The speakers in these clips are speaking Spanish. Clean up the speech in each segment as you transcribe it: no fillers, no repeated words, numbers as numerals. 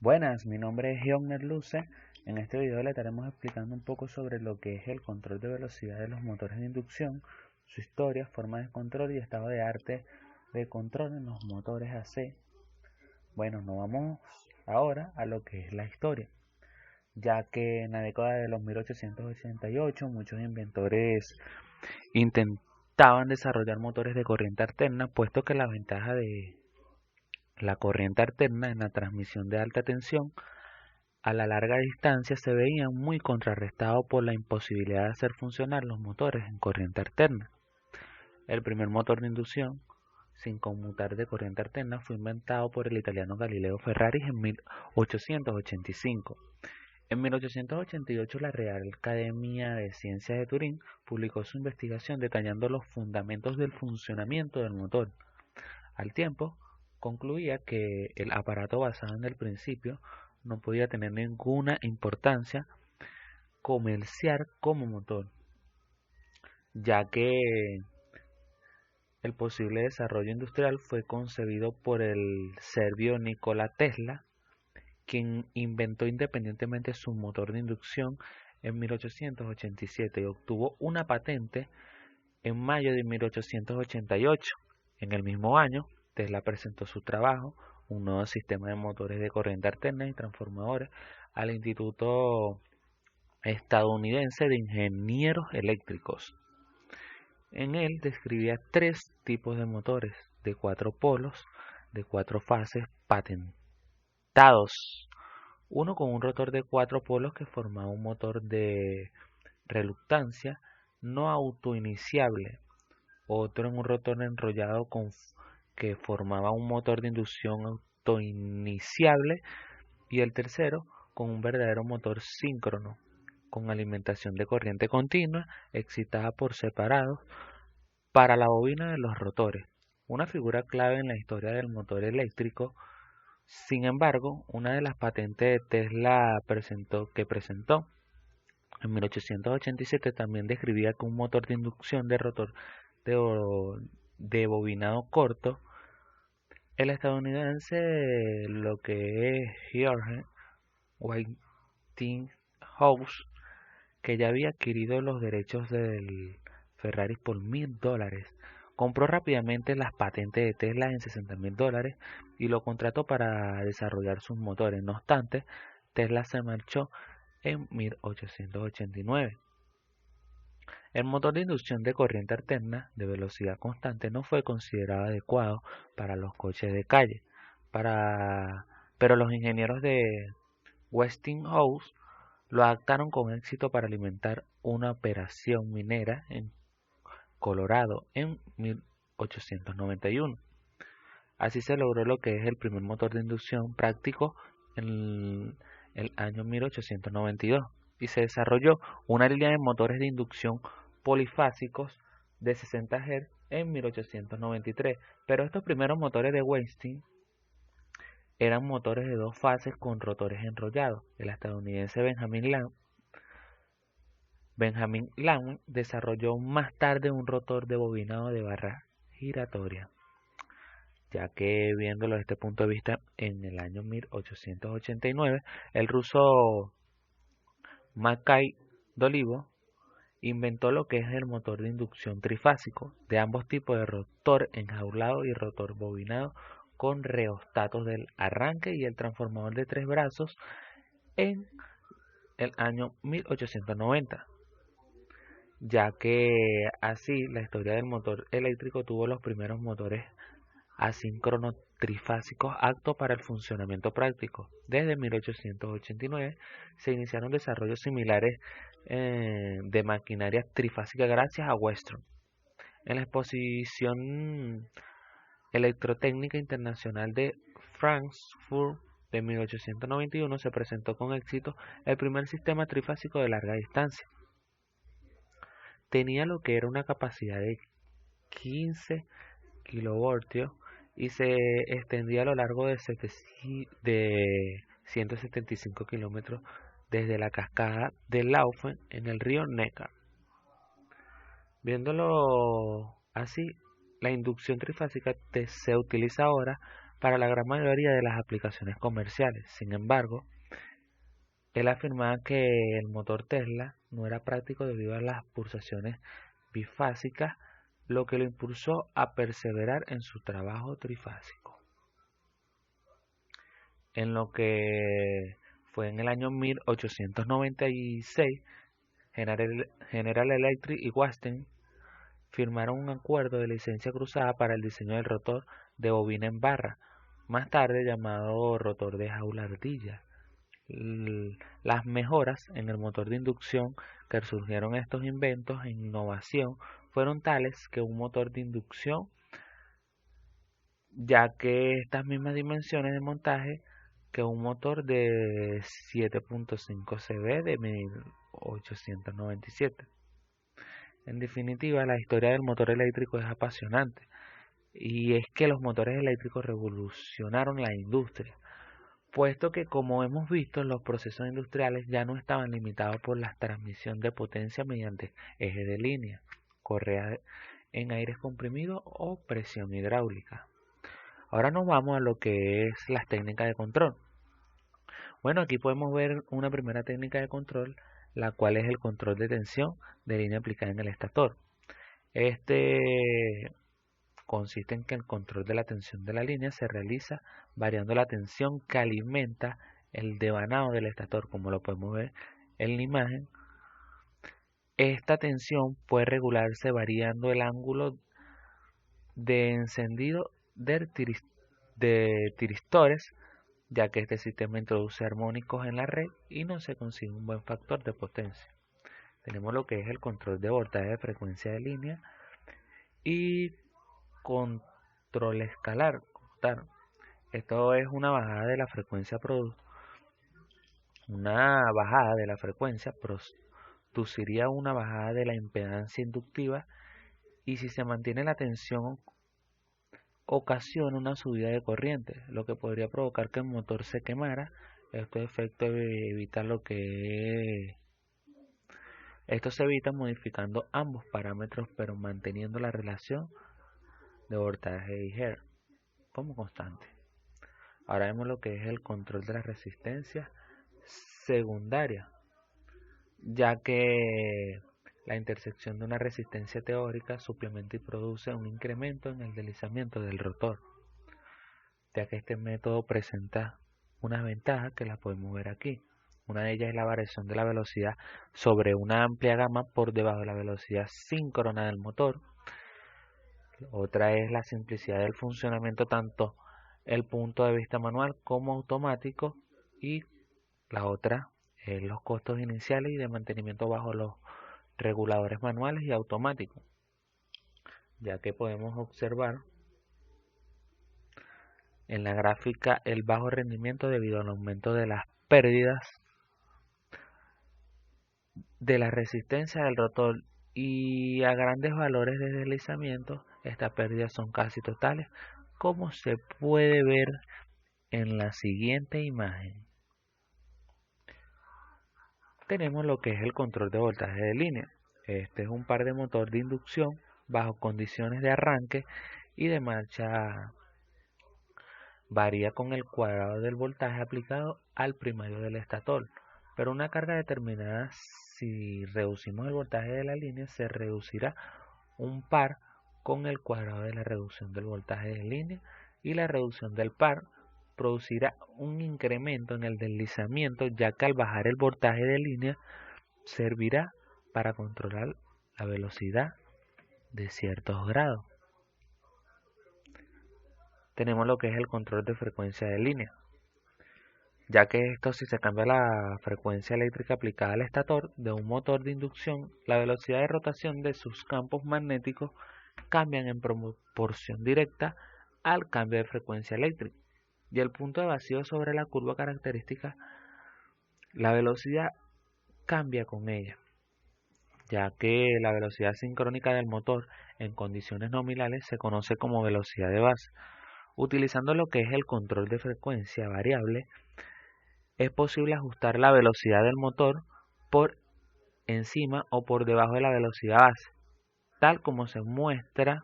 Buenas, mi nombre es Gionner Luce. En este video le estaremos explicando un poco sobre lo que es el control de velocidad de los motores de inducción, su historia, forma de control y estado de arte de control en los motores AC. Bueno, nos vamos ahora a lo que es la historia, ya que en la década de los 1888 muchos inventores intentaban desarrollar motores de corriente alterna, puesto que la ventaja de la corriente alterna en la transmisión de alta tensión a la larga distancia se veía muy contrarrestado por la imposibilidad de hacer funcionar los motores en corriente alterna. El primer motor de inducción sin conmutar de corriente alterna fue inventado por el italiano Galileo Ferrari en 1885. En 1888 la Real Academia de Ciencias de Turín publicó su investigación detallando los fundamentos del funcionamiento del motor. Al tiempo, concluía que el aparato basado en el principio no podía tener ninguna importancia comercial como motor, ya que el posible desarrollo industrial fue concebido por el serbio Nikola Tesla, quien inventó independientemente su motor de inducción en 1887 y obtuvo una patente en mayo de 1888. En el mismo año, Tesla presentó su trabajo, un nuevo sistema de motores de corriente alterna y transformadores, al Instituto Estadounidense de Ingenieros Eléctricos. En él describía tres tipos de motores de 4 polos, de 4 fases patentados. Uno con un rotor de 4 polos que formaba un motor de reluctancia no autoiniciable, otro en un rotor enrollado que formaba un motor de inducción autoiniciable y el tercero con un verdadero motor síncrono con alimentación de corriente continua excitada por separado para la bobina de los rotores, una figura clave en la historia del motor eléctrico. Sin embargo, una de las patentes de Tesla que presentó en 1887 también describía que un motor de inducción de rotor de bobinado corto, el estadounidense lo que es George Westinghouse, que ya había adquirido los derechos del Ferrari por $1000, compró rápidamente las patentes de Tesla en $60,000 y lo contrató para desarrollar sus motores. No obstante, Tesla se marchó en 1889. El motor de inducción de corriente alterna de velocidad constante no fue considerado adecuado para los coches de calle, pero los ingenieros de Westinghouse lo adaptaron con éxito para alimentar una operación minera en Colorado en 1891. Así se logró lo que es el primer motor de inducción práctico en el año 1892 y se desarrolló una línea de motores de inducción polifásicos de 60 Hz en 1893, pero estos primeros motores de Westinghouse eran motores de 2 fases con rotores enrollados. El estadounidense Benjamin Lang desarrolló más tarde un rotor de bobinado de barra giratoria, ya que viéndolo desde este punto de vista, en el año 1889, el ruso Mackay Dolivo inventó lo que es el motor de inducción trifásico, de ambos tipos de rotor enjaulado y rotor bobinado, con reostatos del arranque y el transformador de 3 brazos en el año 1890, ya que así la historia del motor eléctrico tuvo los primeros motores asíncronos trifásicos aptos para el funcionamiento práctico. Desde 1889 se iniciaron desarrollos similares de maquinaria trifásica gracias a Westron. En la Exposición Electrotécnica Internacional de Frankfurt de 1891 se presentó con éxito el primer sistema trifásico de larga distancia. Tenía lo que era una capacidad de 15 kilovoltios y se extendía a lo largo de 175 kilómetros desde la cascada de Laufen en el río Neckar. Viéndolo así, la inducción trifásica se utiliza ahora para la gran mayoría de las aplicaciones comerciales. Sin embargo, él afirmaba que el motor Tesla no era práctico debido a las pulsaciones bifásicas, lo que lo impulsó a perseverar en su trabajo trifásico. En lo que fue en el año 1896, General Electric y Westinghouse firmaron un acuerdo de licencia cruzada para el diseño del rotor de bobina en barra, más tarde llamado rotor de jaula ardilla. Las mejoras en el motor de inducción que surgieron estos inventos en innovación fueron tales que un motor de inducción, ya que estas mismas dimensiones de montaje que un motor de 7.5 cv de 1897. En definitiva, la historia del motor eléctrico es apasionante, y es que los motores eléctricos revolucionaron la industria, puesto que, como hemos visto, los procesos industriales ya no estaban limitados por la transmisión de potencia mediante eje de línea, correa en aire comprimido o presión hidráulica. Ahora nos vamos a lo que es las técnicas de control. Bueno, aquí podemos ver una primera técnica de control, la cual es el control de tensión de línea aplicada en el estator. Este consiste en que el control de la tensión de la línea se realiza variando la tensión que alimenta el devanado del estator, como lo podemos ver en la imagen. Esta tensión puede regularse variando el ángulo de encendido de tiristores, ya que este sistema introduce armónicos en la red y no se consigue un buen factor de potencia. Tenemos lo que es el control de voltaje de frecuencia de línea y control escalar. Esto es una bajada de la frecuencia produciría una bajada de la impedancia inductiva, y si se mantiene la tensión ocasiona una subida de corriente, lo que podría provocar que el motor se quemara. Esto se evita modificando ambos parámetros, pero manteniendo la relación de voltaje y Hz como constante. Ahora vemos lo que es el control de la resistencia secundaria, ya que la intersección de una resistencia teórica suplementa y produce un incremento en el deslizamiento del rotor, ya que este método presenta unas ventajas que las podemos ver aquí. Una de ellas es la variación de la velocidad sobre una amplia gama por debajo de la velocidad síncrona del motor. Otra es la simplicidad del funcionamiento, tanto el punto de vista manual como automático, y la otra es los costos iniciales y de mantenimiento bajo los reguladores manuales y automáticos, ya que podemos observar en la gráfica el bajo rendimiento debido al aumento de las pérdidas de la resistencia del rotor, y a grandes valores de deslizamiento estas pérdidas son casi totales, como se puede ver en la siguiente imagen. Tenemos lo que es el control de voltaje de línea. Este es un par de motor de inducción bajo condiciones de arranque y de marcha. Varía con el cuadrado del voltaje aplicado al primario del estator, pero una carga determinada, si reducimos el voltaje de la línea, se reducirá un par con el cuadrado de la reducción del voltaje de línea, y la reducción del par producirá un incremento en el deslizamiento, ya que al bajar el voltaje de línea servirá para controlar la velocidad de ciertos grados. Tenemos lo que es el control de frecuencia de línea, ya que esto, si se cambia la frecuencia eléctrica aplicada al estator de un motor de inducción, la velocidad de rotación de sus campos magnéticos cambian en proporción directa al cambio de frecuencia eléctrica, y el punto de vacío sobre la curva característica, la velocidad cambia con ella, ya que la velocidad sincrónica del motor en condiciones nominales se conoce como velocidad de base. Utilizando lo que es el control de frecuencia variable, es posible ajustar la velocidad del motor por encima o por debajo de la velocidad base, tal como se muestra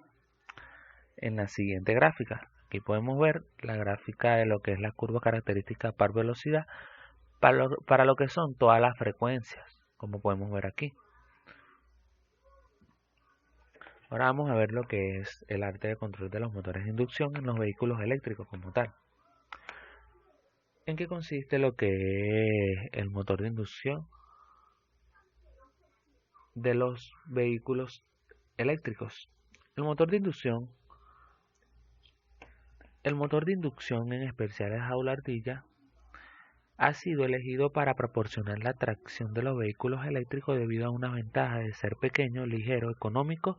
en la siguiente gráfica. Aquí podemos ver la gráfica de lo que es la curva característica par velocidad para lo que son todas las frecuencias, como podemos ver aquí. Ahora vamos a ver lo que es el arte de control de los motores de inducción en los vehículos eléctricos como tal. ¿En qué consiste lo que es el motor de inducción de los vehículos eléctricos? El motor de inducción en especial de jaula ardilla ha sido elegido para proporcionar la tracción de los vehículos eléctricos debido a una ventaja de ser pequeño, ligero, económico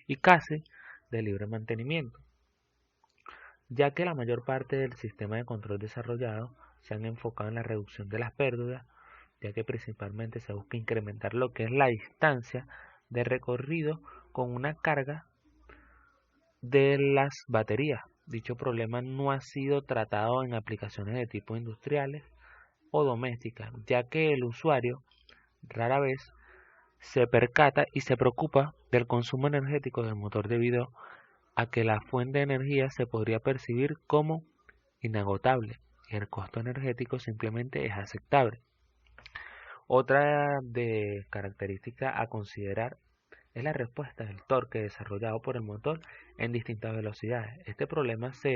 y casi de libre mantenimiento, ya que la mayor parte del sistema de control desarrollado se han enfocado en la reducción de las pérdidas, ya que principalmente se busca incrementar lo que es la distancia de recorrido con una carga de las baterías. Dicho problema no ha sido tratado en aplicaciones de tipo industriales o domésticas, ya que el usuario rara vez se percata y se preocupa del consumo energético del motor debido a que la fuente de energía se podría percibir como inagotable y el costo energético simplemente es aceptable. Otra de característica a considerar es la respuesta del torque desarrollado por el motor en distintas velocidades. Este problema se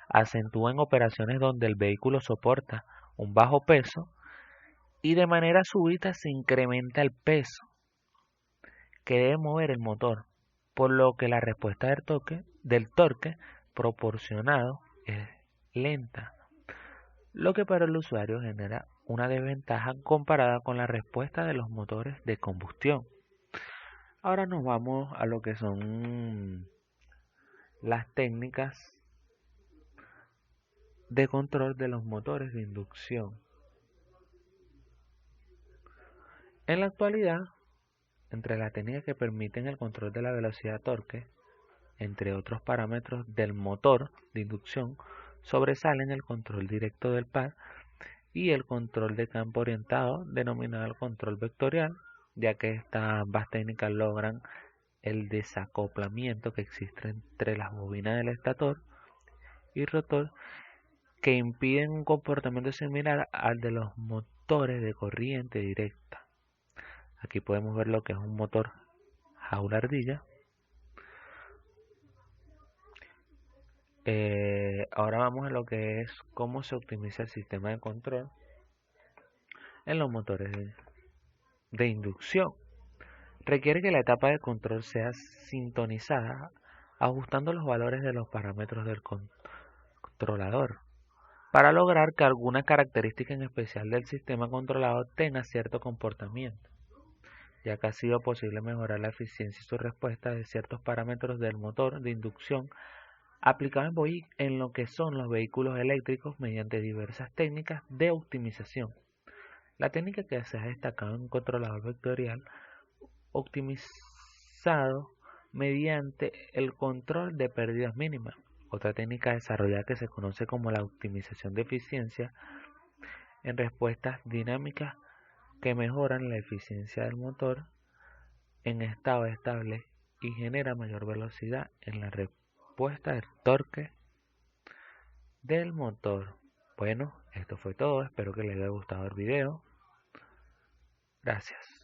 acentúa en operaciones donde el vehículo soporta un bajo peso y de manera súbita se incrementa el peso que debe mover el motor, por lo que la respuesta del torque proporcionado es lenta, lo que para el usuario genera una desventaja comparada con la respuesta de los motores de combustión. Ahora nos vamos a lo que son las técnicas de control de los motores de inducción. En la actualidad, entre las técnicas que permiten el control de la velocidad torque, entre otros parámetros del motor de inducción, sobresalen el control directo del par y el control de campo orientado, denominado el control vectorial, ya que estas ambas técnicas logran el desacoplamiento que existe entre las bobinas del estator y rotor, que impiden un comportamiento similar al de los motores de corriente directa. Aquí podemos ver lo que es un motor jaula ardilla. Ahora vamos a lo que es cómo se optimiza el sistema de control en los motores de inducción. Requiere que la etapa de control sea sintonizada, ajustando los valores de los parámetros del controlador, para lograr que alguna característica en especial del sistema controlado tenga cierto comportamiento, ya que ha sido posible mejorar la eficiencia y su respuesta de ciertos parámetros del motor de inducción aplicado en lo que son los vehículos eléctricos mediante diversas técnicas de optimización. La técnica que se ha destacado en un controlador vectorial optimizado mediante el control de pérdidas mínimas. Otra técnica desarrollada que se conoce como la optimización de eficiencia en respuestas dinámicas que mejoran la eficiencia del motor en estado estable y genera mayor velocidad en la respuesta del torque del motor. Bueno, esto fue todo. Espero que les haya gustado el video. Gracias.